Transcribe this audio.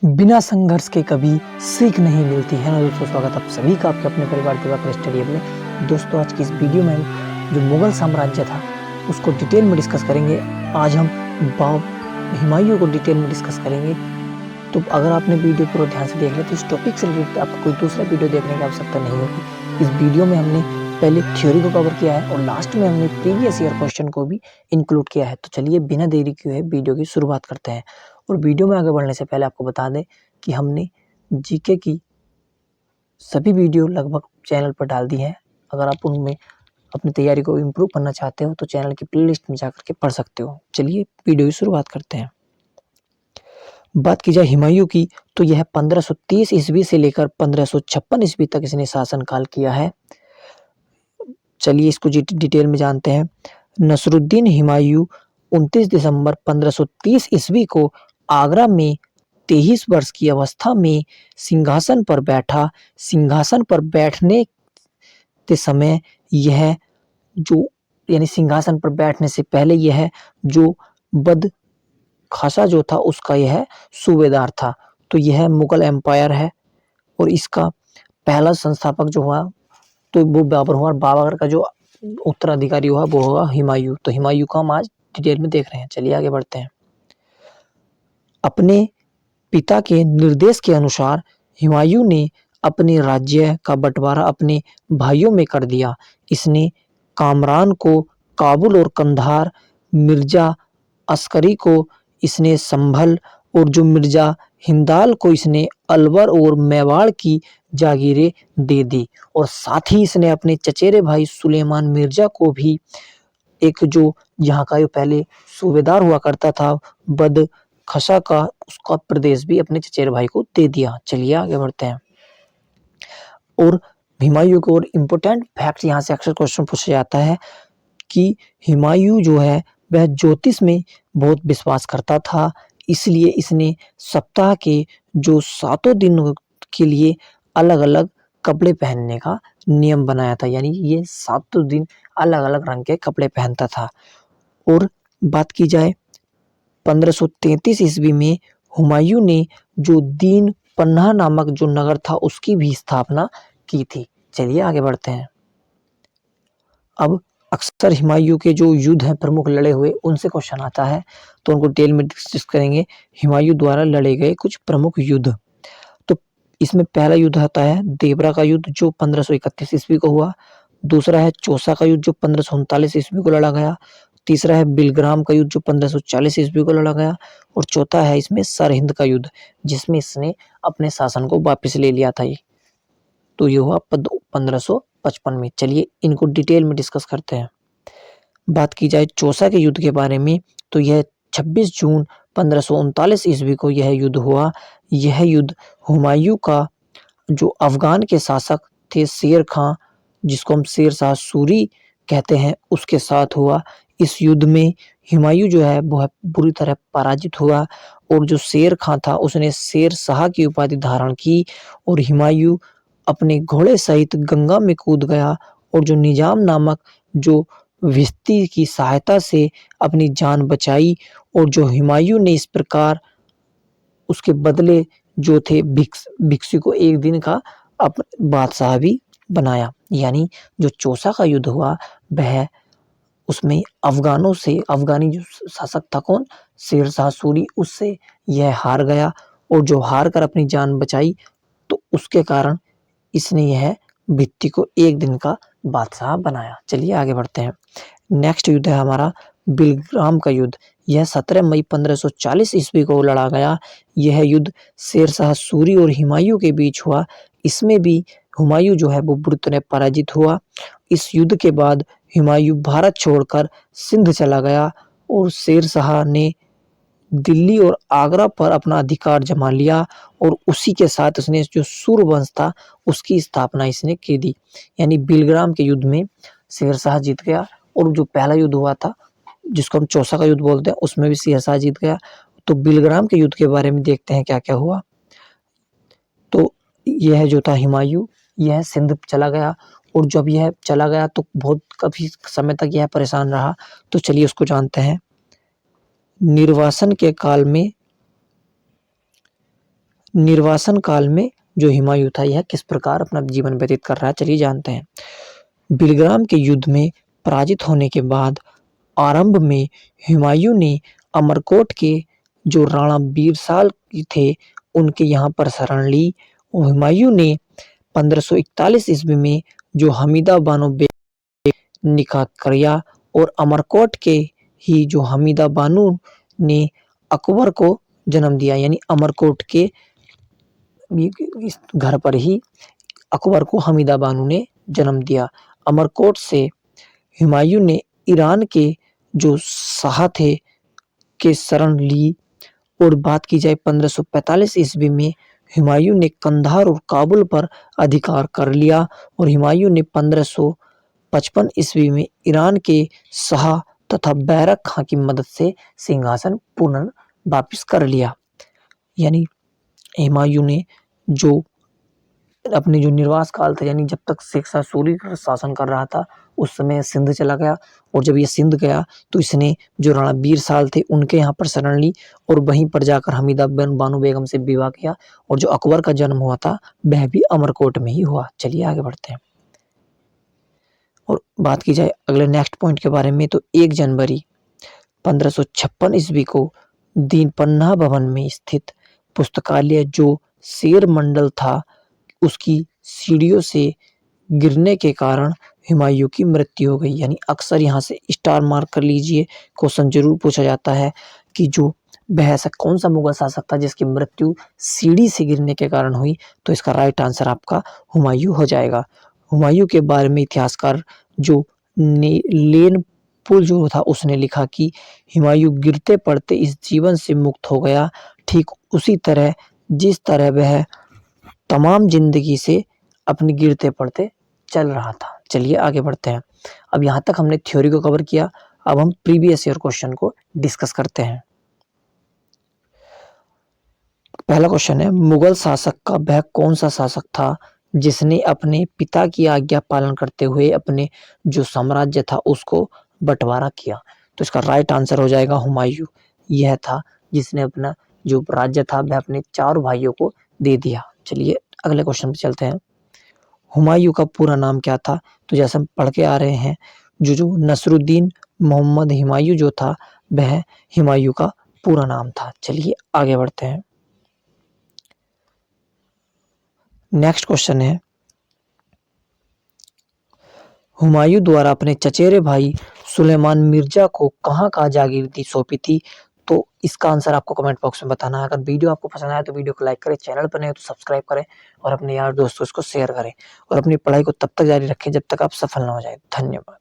बिना संघर्ष के कभी सीख नहीं मिलती है ना दोस्तों। स्वागत आप सभी का आपके अपने परिवार दिवाकर स्टडी में। दोस्तों आज की इस वीडियो में जो मुगल साम्राज्य था उसको डिटेल में डिस्कस करेंगे। आज हम हुमायूं को डिटेल में डिस्कस करेंगे। तो अगर आपने वीडियो पूरा ध्यान से देख लिया तो इस टॉपिक से रिलेटेड आपको कोई दूसरा वीडियो देखने की आवश्यकता नहीं होगी। इस वीडियो में हमने पहले थ्योरी को कवर किया है और लास्ट में हमने प्रीवियस ईयर क्वेश्चन को भी इंक्लूड किया है। तो चलिए बिना देरी किए वीडियो की शुरुआत करते हैं। और वीडियो में आगे बढ़ने से पहले आपको बता दें कि हमने जीके की सभी वीडियो लगभग चैनल पर डाल दी है। अगर आप उनमें अपनी तैयारी को इम्प्रूव करना चाहते हो तो चैनल की प्लेलिस्ट में जाकर के पढ़ सकते हो। चलिए वीडियो की शुरुआत करते हैं। बात की जाए हुमायूं की तो यह 1530 ईस्वी से लेकर 1556 ईस्वी तक इसने शासनकाल किया है। चलिए इसको डिटेल में जानते हैं। नसरुद्दीन हुमायूं 29 दिसंबर 1530 ईस्वी को आगरा में 23 वर्ष की अवस्था में सिंहासन पर बैठा। सिंहासन पर बैठने के समय यह जो यानी सिंहासन पर बैठने से पहले यह जो बद खासा जो था उसका यह सूबेदार था। तो यह मुगल एम्पायर है और इसका पहला संस्थापक जो हुआ तो वो बाबर हुआ। बाबर का जो उत्तराधिकारी हुआ वो होगा हुमायूं। तो हुमायूं का हम आज डिटेल में देख रहे हैं। चलिए आगे बढ़ते हैं। अपने पिता के निर्देश के अनुसार हुमायूं ने अपने राज्य का बंटवारा अपने भाइयों में कर दिया। इसने कामरान को काबुल और कंधार, मिर्जा अस्करी को इसने संभल और जो मिर्जा हिंदाल को इसने अलवर और मेवाड़ की जागीरें दे दी। और साथ ही इसने अपने चचेरे भाई सुलेमान मिर्जा को भी एक जो यहाँ का जो पहले सूबेदार हुआ करता था बद खसा का उसका प्रदेश भी अपने चचेरे भाई को दे दिया। चलिए आगे बढ़ते हैं। और हुमायूं को और इम्पोर्टेंट फैक्ट यहाँ से अक्सर क्वेश्चन पूछा जाता है कि हुमायूं जो है वह ज्योतिष में बहुत विश्वास करता था। इसलिए इसने सप्ताह के जो 7 दिन के लिए अलग अलग कपड़े पहनने का नियम बनाया था। यानी ये 7 दिन अलग अलग रंग के कपड़े पहनता था। और बात की जाए 1533 ईस्वी में हुमायूं ने जो दीन पन्ना नामक जो नगर था उसकी भी स्थापना की थी। चलिए आगे बढ़ते हैं। अब अक्सर हुमायूं के जो युद्ध हैं प्रमुख लड़े हुए उनसे क्वेश्चन आता है तो उनको डिटेल में डिस्कस करेंगे। हुमायूं द्वारा लड़े गए कुछ प्रमुख युद्ध। तो इसमें पहला युद्ध आता है देवरा का युद्ध जो 1531 ईस्वी को हुआ। दूसरा है चौसा का युद्ध जो 1539 ईस्वी को लड़ा गया। तीसरा है बिलग्राम का युद्ध जो 1540 ईस्वी को लड़ा गया। और चौथा है इसमें सरहिंद का युद्ध जिसमें इसने अपने शासन को वापस ले लिया था। तो ये हुआ 1555 में। चलिए इनको डिटेल में डिस्कस करते हैं। बात की जाए चौसा के युद्ध के बारे में तो यह 26 जून 1539 ईस्वी को यह युद्ध हुआ। यह युद्ध हुमायूं का जो अफगान के शासक थे शेर खां जिसको हम शेर शाह सूरी कहते हैं उसके साथ हुआ। इस युद्ध में हुमायूं जो है वह बुरी तरह पराजित हुआ और जो शेर खां था उसने शेर शाह की उपाधि धारण की। और हुमायूं अपने घोड़े सहित गंगा में कूद गया और जो निजाम नामक जो भिश्ती की सहायता से अपनी जान बचाई। और जो हुमायूं ने इस प्रकार उसके बदले जो थे भिक्षु को एक दिन का बादशाह भी बनाया। यानी जो चौसा का युद्ध हुआ वह उसमें अफगानों से अफगानी जो शासक था कौन शेर शाह सूरी उससे यह हार गया और जो हार कर अपनी जान बचाई तो उसके कारण इसने यह भित्ती को एक दिन का बादशाह बनाया। चलिए आगे बढ़ते हैं। नेक्स्ट युद्ध है हमारा बिलग्राम का युद्ध। यह 17 मई 1540 ईस्वी को लड़ा गया। यह युद्ध शेर शाह सूरी और हुमायूं के बीच हुआ। इसमें भी हुमायूं जो है वो बुरी तरह पराजित हुआ। इस युद्ध के बाद हुमायूं भारत छोड़कर सिंध चला गया और शेर शाह ने दिल्ली और आगरा पर अपना अधिकार जमा लिया और उसी के साथ उसने जो सूर्यवंश था उसकी स्थापना इसने की दी। यानी बिलग्राम के युद्ध में शेर शाह जीत गया और जो पहला युद्ध हुआ था जिसको हम चौसा का युद्ध बोलते हैं उसमें भी शेर शाह जीत गया। तो बिलग्राम के युद्ध के बारे में देखते हैं क्या क्या हुआ। तो यह जो था हुमायूं यह सिंध चला गया और जब यह चला गया तो बहुत काफी समय तक यह परेशान रहा। तो चलिए उसको जानते हैं। निर्वासन के काल में निर्वासन काल में जो हुमायूं था यह किस प्रकार अपना जीवन व्यतीत कर रहा है, चलिए जानते हैं। बिलग्राम के युद्ध में पराजित होने के बाद आरंभ में हुमायूं ने अमरकोट के जो राणा बीरसाल थे उनके यहाँ पर शरण ली। और हुमायूं ने 1541 ईस्वी में जो हमीदा बानो निकाह किया और अमरकोट के ही जो हमीदा बानो ने अकबर को जन्म दिया, यानी अमरकोट के इस घर पर ही अकबर को हमीदा बानो ने जन्म दिया। अमरकोट से हुमायूं ने ईरान के जो शाह थे के शरण ली। और बात की जाए 1545 ईस्वी में हुमायूं ने कंधार और काबुल पर अधिकार कर लिया। और हुमायूं ने 1555 ईस्वी में ईरान के शाह तथा बैरक खां की मदद से सिंहासन पुनः वापिस कर लिया। यानी हुमायूं ने जो अपने जो निर्वास काल था, यानी जब तक शेख शाह सूरी शासन कर रहा था उस समय सिंध चला गया। और जब ये सिंध गया तो इसने जो राणा बीरसाल थे उनके यहाँ पर शरण ली और वहीं पर जाकर हमीदा बानो बेगम से विवाह किया। और जो अकबर का जन्म हुआ था वह भी अमरकोट में ही हुआ। चलिए आगे बढ़ते हैं और बात की जाए अगले नेक्स्ट पॉइंट के बारे में। तो 1 जनवरी 1556 ईस्वी को दीन पन्ना भवन में स्थित पुस्तकालय जो शेर मंडल था उसकी सीढ़ियों से गिरने के कारण हुमायूं की मृत्यु हो गई। यानी अक्सर यहाँ से स्टार मार्क कर लीजिए, क्वेश्चन जरूर पूछा जाता है कि जो वह ऐसा कौन सा मुगल शासक था जिसकी मृत्यु सीढ़ी से गिरने के कारण हुई। तो इसका राइट आंसर आपका हुमायूं हो जाएगा। हुमायूं के बारे में इतिहासकार जो लेन पुल जो था उसने लिखा कि हुमायूं गिरते पड़ते इस जीवन से मुक्त हो गया, ठीक उसी तरह जिस तरह वह तमाम जिंदगी से अपनी गिरते पड़ते चल रहा था। चलिए आगे बढ़ते हैं। अब यहाँ तक हमने थ्योरी को कवर किया, अब हम प्रीवियस ईयर क्वेश्चन को डिस्कस करते हैं। पहला क्वेश्चन है, मुगल शासक का वह कौन सा शासक था जिसने अपने पिता की आज्ञा पालन करते हुए अपने जो साम्राज्य था उसको बंटवारा किया। तो इसका राइट आंसर हो जाएगा हुमायूं। यह था जिसने अपना जो राज्य था वह अपने 4 भाइयों को दे दिया। चलिए अगले क्वेश्चन पे चलते हैं। हुमायूं का पूरा नाम क्या था? तो जैसे हम पढ़ के आ रहे हैं जो नसरुद्दीन मोहम्मद हुमायूं जो था वह हुमायूं का पूरा नाम था। चलिए आगे बढ़ते हैं। नेक्स्ट क्वेश्चन है, हुमायूं द्वारा अपने चचेरे भाई सुलेमान मिर्जा को कहाँ जागीरदारी सौंपी थी? तो इसका आंसर आपको कमेंट बॉक्स में बताना है। अगर वीडियो आपको पसंद आया तो वीडियो को लाइक करें, चैनल पर नए हो तो सब्सक्राइब करें और अपने यार दोस्तों को शेयर करें और अपनी पढ़ाई को तब तक जारी रखें जब तक आप सफल ना हो जाए। धन्यवाद।